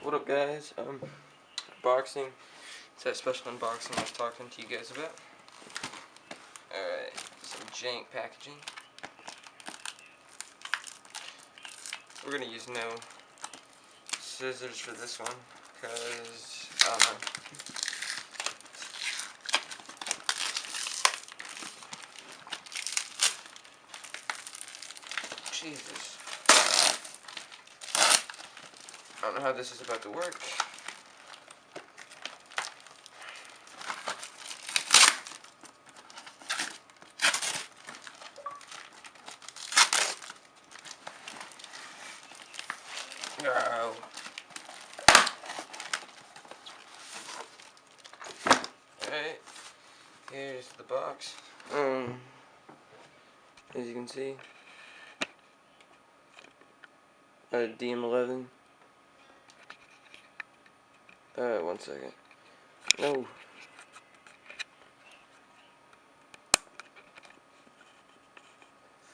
What up, guys? Unboxing. It's that special unboxing I was talking to you guys about. Alright, some jank packaging. We're gonna use no scissors for this one, because, I don't know. Jesus. I don't know how this is about to work. No. Alright, here's the box. As you can see, DM11. One second. No.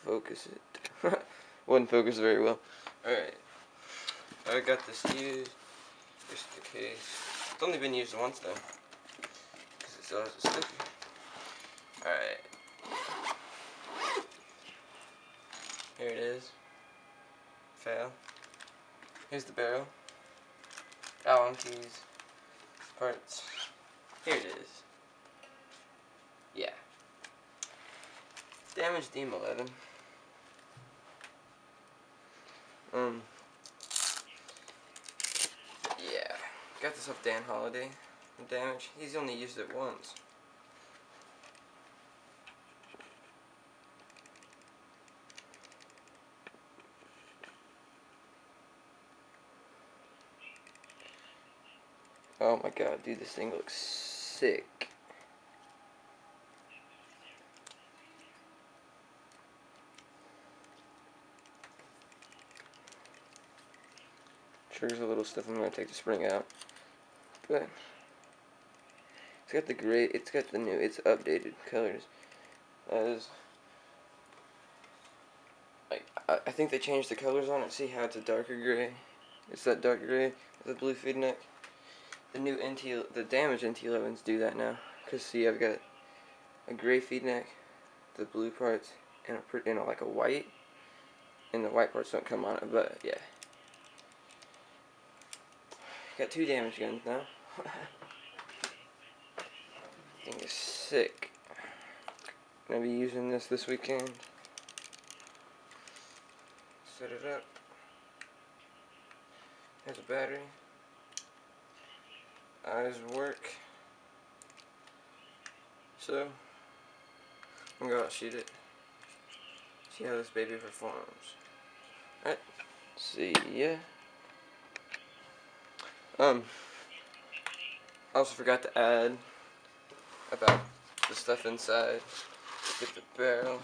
Focus it. Wouldn't focus very well. Alright. I got this used. Just the case. It's only been used once though. Because it still has a sticker. Alright. Here it is. Fail. Here's the barrel. Allen keys. Parts. Here it is. Yeah. Damaged DM11. Yeah. Got this off Dan Holiday. Damage. He's only used it once. Oh my god, dude, this thing looks sick. Trigger's a little stiff. I'm gonna take the spring out, but it's got the gray. It's got the new. It's updated colors. As like, I think they changed the colors on it. See how it's a darker gray? It's that dark gray with a blue feed neck. The new the damaged NT11s do that now. Cause see, I've got a gray feed neck, the blue parts, and like a white, and the white parts don't come on it. But yeah. Got two damage guns now. Thing is sick. Gonna be using this weekend. Set it up. There's a battery. Eyes work. So I'm gonna go out and shoot it. See how this baby performs. Alright. See ya. I also forgot to add about the stuff inside. Get the barrel.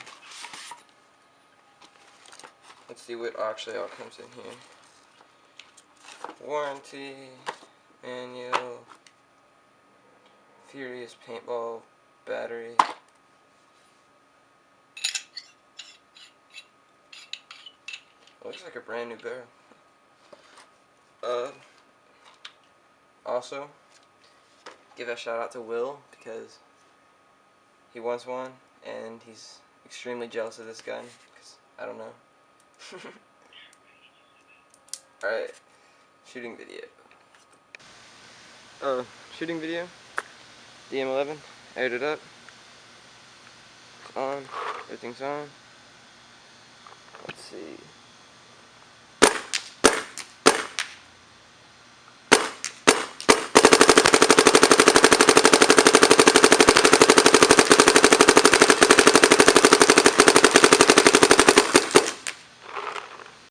Let's see what actually all comes in here. Warranty, manual, Furious paintball battery. Looks like a brand new barrel. Also, give a shout out to Will, because he wants one and he's extremely jealous of this gun, because I don't know. Alright, shooting video. Shooting video. DM11, aired it up. It's on, everything's on. Let's see.